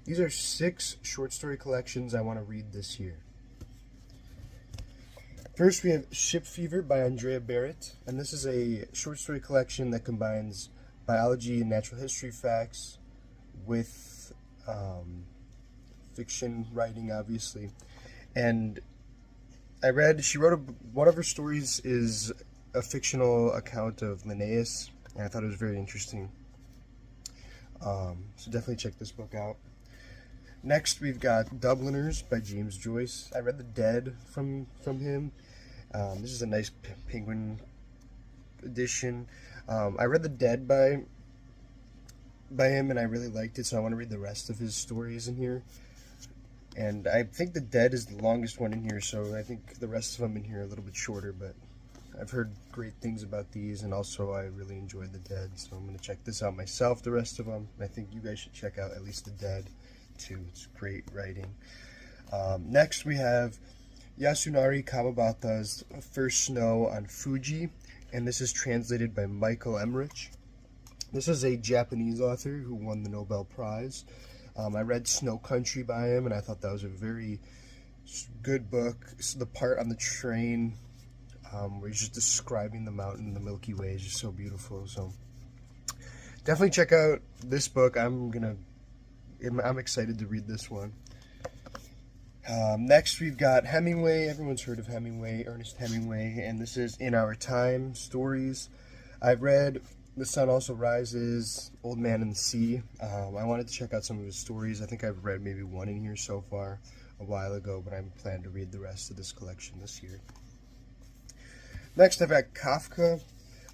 These are 6 short story collections I want to read this year. First, we have Ship Fever by Andrea Barrett, and this is a short story collection that combines biology and natural history facts with fiction writing, obviously. And she wrote one of her stories is a fictional account of Linnaeus, and I thought it was very interesting. So definitely check this book out. Next, we've got Dubliners by James Joyce. I read The Dead from him. This is a nice Penguin edition. I read The Dead by him, and I really liked it, so I want to read the rest of his stories in here. And I think The Dead is the longest one in here, so I think the rest of them in here are a little bit shorter, but I've heard great things about these, and also I really enjoyed The Dead, so I'm going to check this out myself, the rest of them. And I think you guys should check out at least The Dead, too. It's great writing. Next, we have Yasunari Kawabata's First Snow on Fuji, and this is translated by Michael Emmerich. This is a Japanese author who won the Nobel Prize. I read Snow Country by him, and I thought that was a very good book. So the part on the train where he's just describing the mountain, the Milky Way, is just so beautiful. So definitely check out this book. I'm excited to read this one. Next, we've got Hemingway. Everyone's heard of Hemingway, Ernest Hemingway, and this is In Our Time Stories. I've read The Sun Also Rises, Old Man and the Sea. I wanted to check out some of his stories. I think I've read maybe one in here so far a while ago, but I'm planning to read the rest of this collection this year. Next, I've got Kafka.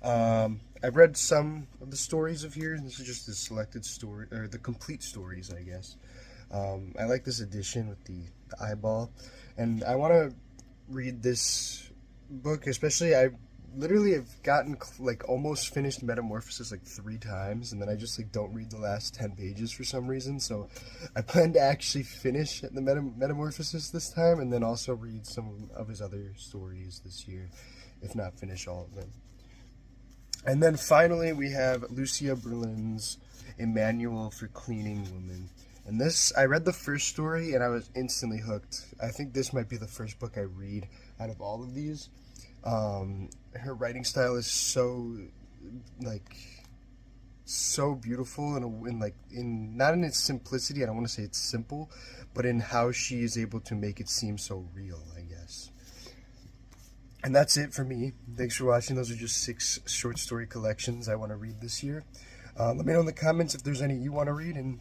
I've read some of the stories of here. This is just the selected story, or the complete stories, I guess. I like this edition with the eyeball, and I want to read this book, especially I literally have gotten almost finished Metamorphosis 3 times, and then I just don't read the last 10 pages for some reason, so I plan to actually finish the Metamorphosis this time, and then also read some of his other stories this year, if not finish all of them. And then finally we have Lucia Berlin's A Manual for Cleaning Women. And this, I read the first story and I was instantly hooked. I think this might be the first book I read out of all of these. Her writing style is so beautiful, and not in its simplicity. I don't want to say it's simple, but in how she is able to make it seem so real, I guess. And that's it for me. Thanks for watching. Those are just 6 short story collections I want to read this year. Let me know in the comments if there's any you want to read, and